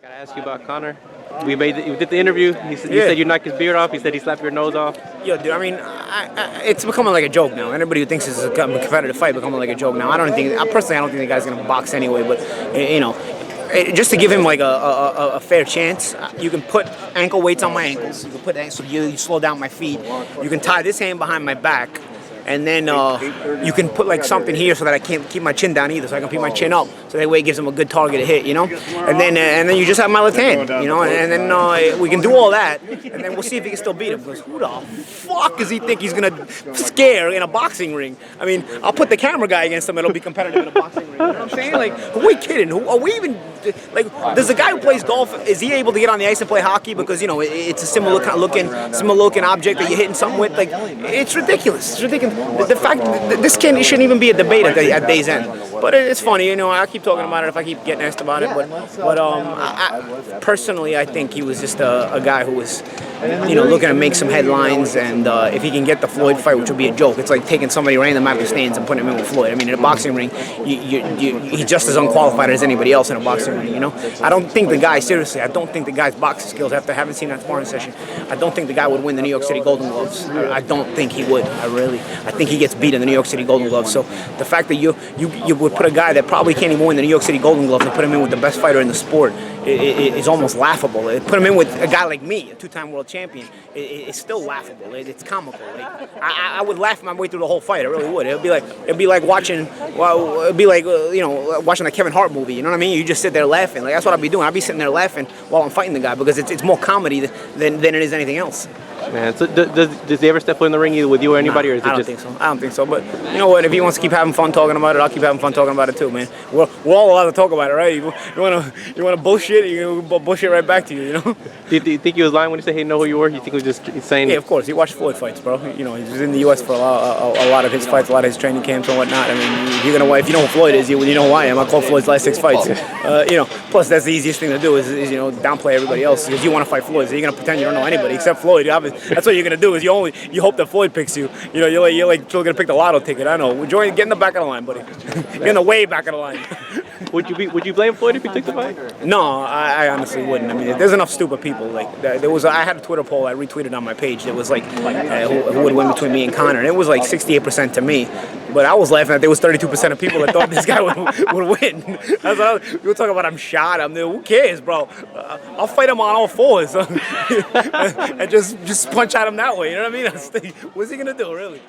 Gotta ask you about Conor. We did the interview. You said you knocked his beard off. He said he slapped your nose off. Yo, dude, I mean, it's becoming like a joke now. Anybody who thinks this is a competitive fight becoming like a joke now. I don't think the guy's gonna box anyway. But just to give him like a fair chance, you can put ankle weights on my ankles. You can put so you slow down my feet. You can tie this hand behind my back. And then you can put like something here so that I can't keep my chin down either, so I can keep my chin up, so that way it gives him a good target to hit, And then you just have my left hand, And then we can do all that, and then we'll see if he can still beat him. Because who the fuck does he think he's gonna scare in a boxing ring? I mean, I'll put the camera guy against him; it'll be competitive in a boxing ring. You know what I'm saying? Like, are we kidding? Who are we even? Like, does the guy who plays golf, is he able to get on the ice and play hockey? Because it's a similar looking object that you're hitting something with. Like, it's ridiculous. It's ridiculous. The fact that this shouldn't even be a debate at day's end. But it's funny, I keep talking about it if I keep getting asked about it. But personally, I think he was just a guy who was, looking to make some headlines. And if he can get the Floyd fight, which would be a joke, it's like taking somebody random out of the stands and putting him in with Floyd. I mean, in a boxing ring, he's just as unqualified as anybody else in a boxing ring. I don't think the guy, seriously, I don't think the guy's boxing skills, after having seen that sparring session, I don't think the guy would win the New York City Golden Gloves. I don't think he would. I think he gets beat in the New York City Golden Gloves. So the fact that you would put a guy that probably can't even win the New York City Golden Gloves and put him in with the best fighter in the sport is almost laughable. Put him in with a guy like me, a two-time world champion, it's still laughable. It's comical. I would laugh my way through the whole fight. I really would. It'd be like watching watching a Kevin Hart movie. You know what I mean? You just sit there laughing. Like, that's what I'd be doing. I'd be sitting there laughing while I'm fighting the guy, because it's more comedy than it is anything else. Man, so does he ever step foot in the ring either with you or anybody, or is it just? I don't think so. But you know what? If he wants to keep having fun talking about it, I'll keep having fun talking about it too, man. We're all allowed to talk about it, right? You wanna bullshit, you bullshit right back to you, Do you think he was lying when he said he didn't know who you were? You think he was just saying? Yeah, of course. He watched Floyd fights, bro. He was in the U.S. for a lot of his fights, a lot of his training camps and whatnot. I mean, if you know who Floyd is, you know who I am. I call Floyd's last 6 fights. Plus that's the easiest thing to do is downplay everybody else, because you want to fight Floyd, so you're gonna pretend you don't know anybody except Floyd. That's what you're gonna do. Is you hope that Floyd picks you. You're like still gonna pick the lotto ticket. I know. Get in the back of the line, buddy. Get in the way back of the line. Would you blame Floyd if he took the fight? No, I honestly wouldn't. I mean, there's enough stupid people. Like I had a Twitter poll I retweeted on my page that was like, who would win between me and Conor, and it was like 68% to me. But I was laughing that there was 32% of people that thought this guy would win. You were talking about I'm shot. I'm there. Who cares, bro? I'll fight him on all fours and just punch at him that way. You know what I mean? What's he gonna do, really?